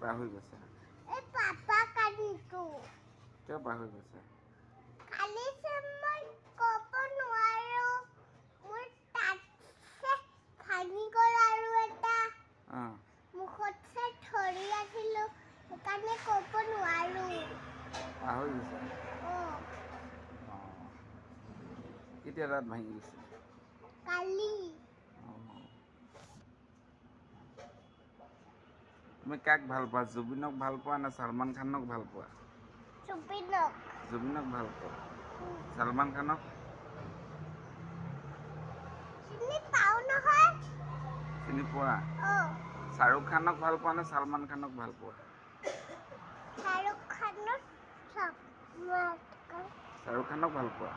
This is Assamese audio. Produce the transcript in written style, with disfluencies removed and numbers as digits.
পাহৰি গৈছে? এই পাপা কালিটো কিয় পাহৰি গৈছে? কালি মই ক'ব নোৱাৰো মোৰ তাতছে ভাঙি গ'ল আৰু এটা মুখত ধৰি আছিলো সেইকাৰণে ক'ব নোৱাৰো। পাহৰি গৈছে? কেতিয়া দাঁত ভাঙি গৈছে? কালি। তুমি কাক ভাল পোৱা? জুবিনক ভাল পোৱা নে ছলমান খানক ভাল পোৱা? জুবিনক। জুবিনক ভাল পোৱা? ছলমান খানক? চিনি পাওঁ নহয়। চিনি পোৱা? শ্বাহৰুখ খানক ভাল পোৱা নে ছলমান খানক ভাল পোৱা? শ্বাহৰুখ খানক শ্বাহৰুখ খানক ভাল পোৱা?